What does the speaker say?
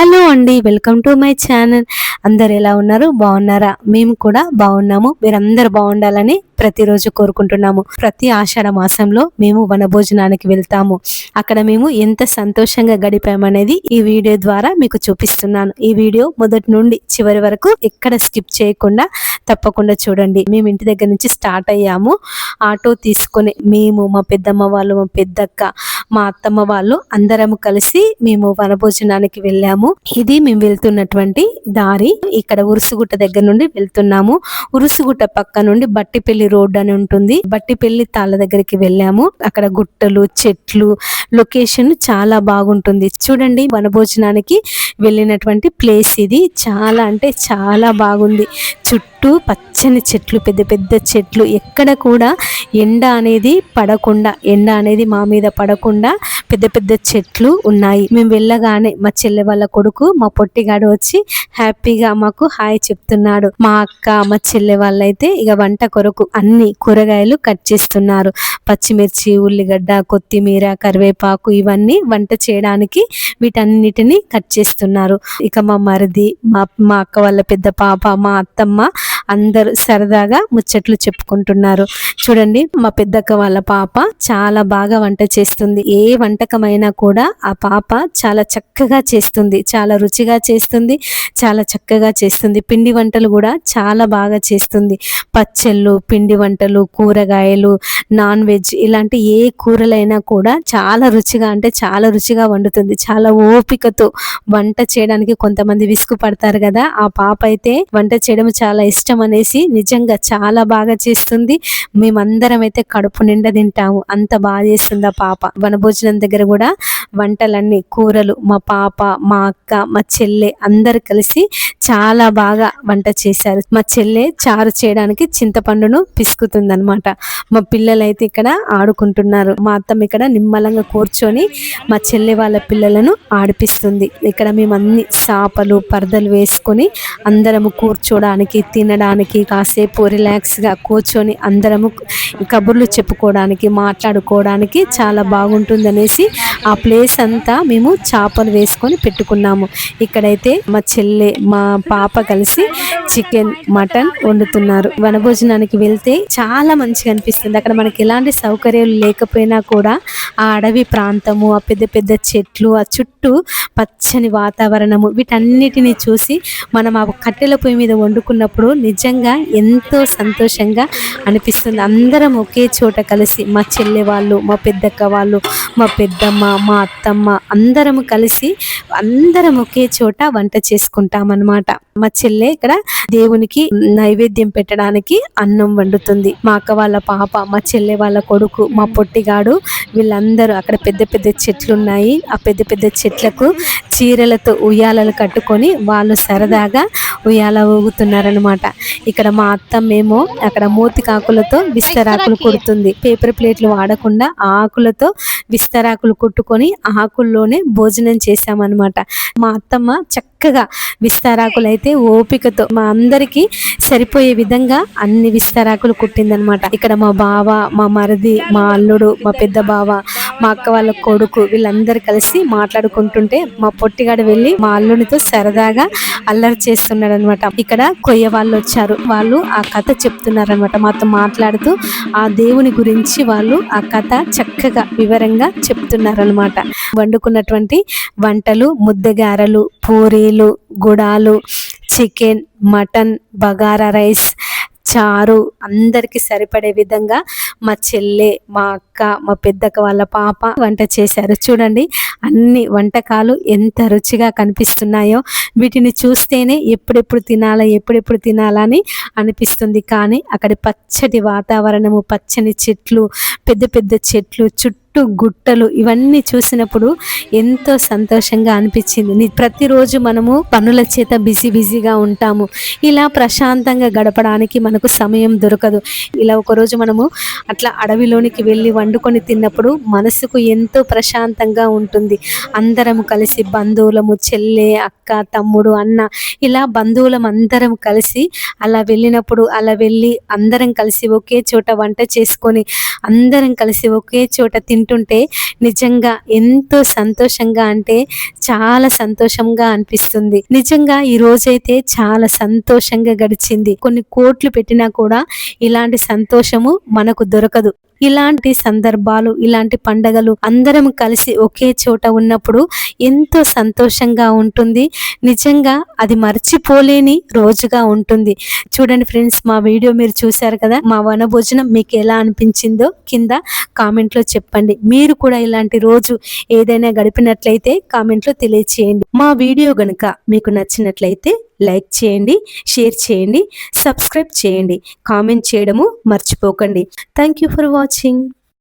Hello అండి, welcome to my channel. అందరు ఎలా ఉన్నారు? బాగున్నారా? మేము కూడా బాగున్నాము. మీరందరూ బాగుండాలని ప్రతిరోజు కోరుకుంటున్నాము. ప్రతి ఆషాఢ మాసంలో మేము వనభోజనానికి వెళ్తాము. అక్కడ మేము ఎంత సంతోషంగా గడిపామనేది ఈ వీడియో ద్వారా మీకు చూపిస్తున్నాను. ఈ వీడియో మొదటి నుండి చివరి వరకు ఎక్కడ స్కిప్ చేయకుండా తప్పకుండా చూడండి. మేము ఇంటి దగ్గర నుంచి స్టార్ట్ అయ్యాము. ఆటో తీసుకొని మేము, మా పెద్దమ్మ వాళ్ళు, మా పెద్దక్క, మా అత్తమ్మ వాళ్ళు అందరము కలిసి మేము వనభోజనానికి వెళ్ళాము. ఇది మేము వెళ్తున్నటువంటి దారి. ఇక్కడ ఉరుసుగుట్ట దగ్గర నుండి వెళ్తున్నాము. ఉరుసుగుట్ట పక్క నుండి బట్టిపల్లి రోడ్ అని ఉంటుంది. బట్టిపల్లి తాళ్ళ దగ్గరికి వెళ్ళాము. అక్కడ గుట్టలు, చెట్లు, లొకేషన్ చాలా బాగుంటుంది. చూడండి, వనభోజనానికి వెళ్ళినటువంటి ప్లేస్ ఇది. చాలా అంటే చాలా బాగుంది. చుట్టూ పచ్చని చెట్లు, పెద్ద పెద్ద చెట్లు. ఎక్కడ కూడా ఎండ అనేది పడకుండా, ఎండ అనేది మా మీద పడకుండా పెద్ద పెద్ద చెట్లు ఉన్నాయి. మేము వెళ్ళగానే మా చెల్లె వాళ్ళ కొడుకు, మా పొట్టిగాడు వచ్చి హ్యాపీగా మాకు హాయ్ చెప్తున్నాడు. మా అక్క, మా చెల్లె వాళ్ళైతే ఇక వంట కొరకు అన్ని కూరగాయలు కట్ చేస్తున్నారు. పచ్చిమిర్చి, ఉల్లిగడ్డ, కొత్తిమీర, కరివేపాకు ఇవన్నీ వంట చేయడానికి వీటన్నిటిని కట్ చేస్తున్నారు. ఇక మా మరిది, మా అక్క వాళ్ళ పెద్ద పాప, మా అత్తమ్మ అందరూ సరదాగా ముచ్చట్లు చెప్పుకుంటున్నారు. చూడండి, మా పెద్దక్క వాళ్ళ పాప చాలా బాగా వంట చేస్తుంది. ఏ వంటకమైనా కూడా ఆ పాప చాలా చక్కగా చేస్తుంది, చాలా రుచిగా చేస్తుంది, చాలా చక్కగా చేస్తుంది. పిండి వంటలు కూడా చాలా బాగా చేస్తుంది. పచ్చళ్ళు, పిండి వంటలు, కూరగాయలు, నాన్ వెజ్ ఇలాంటి ఏ కూరలైనా కూడా చాలా రుచిగా అంటే చాలా రుచిగా వండుతుంది. చాలా ఓపికతో వంట చేయడానికి కొంతమంది విసుగు పడతారు కదా, ఆ పాప అయితే వంట చేయడం చాలా ఇష్టం అనేసి నిజంగా చాలా బాగా చేస్తుంది. మేమందరం అయితే కడుపు నిండా తింటాము, అంత బాగా చేస్తుంది ఆ పాప. వనభోజనం దగ్గర కూడా వంటలన్నీ, కూరలు మా పాప, మా అక్క, మా చెల్లె అందరు కలిసి చాలా బాగా వంట చేశారు. మా చెల్లె చారు చేయడానికి చింతపండును పిసుకుతుంది అనమాట. మా పిల్లలైతే ఇక్కడ ఆడుకుంటున్నారు. మా అత్తమ్మ ఇక్కడ నిమ్మలంగా కూర్చొని మా చెల్లె వాళ్ళ పిల్లలను ఆడిపిస్తుంది. ఇక్కడ మేము అన్ని చాపలు, పరదలు వేసుకొని అందరము కూర్చోడానికి, తినడానికి, కాసేపు రిలాక్స్గా కూర్చొని అందరము కబుర్లు చెప్పుకోవడానికి, మాట్లాడుకోవడానికి చాలా బాగుంటుందనేసి ఆ ప్లేస్ అంతా మేము చాపలు వేసుకొని పెట్టుకున్నాము. ఇక్కడైతే మా చెల్లె, మా పాప కలిసి చికెన్, మటన్ వండుతున్నారు. వనభోజనానికి వెళ్తే చాలా మంచిగా అనిపిస్తుంది. అక్కడ మనకి ఎలాంటి సౌకర్యాలు లేకపోయినా కూడా ఆ అడవి ప్రాంతము, ఆ పెద్ద పెద్ద చెట్లు, ఆ చుట్టూ పచ్చని వాతావరణము, వీటన్నిటిని చూసి మనం ఆ కట్టెల పొయ్యి మీద వండుకున్నప్పుడు నిజంగా ఎంతో సంతోషంగా అనిపిస్తుంది. అందరం ఒకే చోట కలిసి, మా చెల్లె వాళ్ళు, మా పెద్దక్క వాళ్ళు, మా పెద్దమ్మ, మా అత్తమ్మ అందరము కలిసి అందరం ఒకే చోట వంట చేసుకుంటామన్నమాట. మా చెల్లె ఇక్కడ దేవునికి నైవేద్యం పెట్టడానికి అన్నం వండుతుంది. మా అక్క వాళ్ళ పాప, మా చెల్లె వాళ్ళ కొడుకు, మా పొట్టిగాడు వీళ్ళందరూ అక్కడ పెద్ద పెద్ద చెట్లు ఉన్నాయి. ఆ పెద్ద పెద్ద చెట్లకు చీరలతో ఉయ్యాలలు కట్టుకొని వాళ్ళు సరదాగా ఉయ్యాల ఊగుతున్నారనమాట. ఇక్కడ మా అత్తమ్మేమో అక్కడ మూతికాకులతో విస్తరాకులు కుడుతుంది. పేపర్ ప్లేట్లు వాడకుండా ఆకులతో విస్తరాకులు కుట్టుకొని ఆకుల్లోనే భోజనం చేశామన్నమాట. మా అత్తమ్మ చక్కగా విస్తరాకులు అయితే ఓపికతో మా అందరికి సరిపోయే విధంగా అన్ని విస్తరాకులు కుట్టిందనమాట. ఇక్కడ మా బావ, మా మరిది, మా అల్లుడు, మా పెద్ద బావ, మా అక్క వాళ్ళ కొడుకు వీళ్ళందరూ కలిసి మాట్లాడుకుంటుంటే మా పొట్టిగాడు వెళ్ళి మా అల్లునితో సరదాగా అల్లరి చేస్తున్నాడు అనమాట. ఇక్కడ కొయ్య వాళ్ళు వచ్చారు. వాళ్ళు ఆ కథ చెప్తున్నారనమాట. మాతో మాట్లాడుతూ ఆ దేవుని గురించి వాళ్ళు ఆ కథ చక్కగా వివరంగా చెప్తున్నారనమాట. వండుకున్నటువంటి వంటలు ముద్దగారలు, పూరీలు, గుడాలు, చికెన్, మటన్, బగారా రైస్, చారు అందరికి సరిపడే విధంగా మా చెల్లె, మా అక్క, మా పెద్దక్క వాళ్ళ పాప వంట చేశారు. చూడండి, అన్ని వంటకాలు ఎంత రుచిగా కనిపిస్తున్నాయో. వీటిని చూస్తేనే ఎప్పుడెప్పుడు తినాలని అనిపిస్తుంది. కానీ అక్కడి పచ్చటి వాతావరణము, పచ్చని చెట్లు, పెద్ద పెద్ద చెట్లు, చుట్టూ గుట్టలు ఇవన్నీ చూసినప్పుడు ఎంతో సంతోషంగా అనిపించింది. ప్రతిరోజు మనము పనుల చేత బిజీగా ఉంటాము. ఇలా ప్రశాంతంగా గడపడానికి మనకు సమయం దొరకదు. ఇలా ఒకరోజు మనము అట్లా అడవిలోనికి వెళ్ళి వండుకొని తిన్నప్పుడు మనసుకు ఎంతో ప్రశాంతంగా ఉంటుంది. అందరము కలిసి బంధువులము, చెల్లె, అక్క, తమ్ముడు, అన్న ఇలా బంధువులం అందరం కలిసి అలా వెళ్ళినప్పుడు, అలా వెళ్ళి అందరం కలిసి ఒకే చోట వంట చేసుకొని అందరం కలిసి ఒకే చోట వింటుంటే నిజంగా ఎంతో సంతోషంగా అంటే చాలా సంతోషంగా అనిపిస్తుంది. నిజంగా ఈ రోజైతే చాలా సంతోషంగా గడిచింది. కొన్ని కోట్లు పెట్టినా కూడా ఇలాంటి సంతోషము మనకు దొరకదు. ఇలాంటి సందర్భాలు, ఇలాంటి పండగలు అందరం కలిసి ఒకే చోట ఉన్నప్పుడు ఎంతో సంతోషంగా ఉంటుంది. నిజంగా అది మర్చిపోలేని రోజుగా ఉంటుంది. చూడండి ఫ్రెండ్స్, మా వీడియో మీరు చూశారు కదా. మా వనభోజనం మీకు ఎలా అనిపించిందో కింద కామెంట్లో చెప్పండి. మీరు కూడా ఇలాంటి రోజు ఏదైనా గడిపినట్లయితే కామెంట్లో తెలియచేయండి. మా వీడియో గనుక మీకు నచ్చినట్లయితే లైక్ చేయండి, షేర్ చేయండి, సబ్స్క్రైబ్ చేయండి, కామెంట్ చేయడము మర్చిపోకండి. Thank you for watching.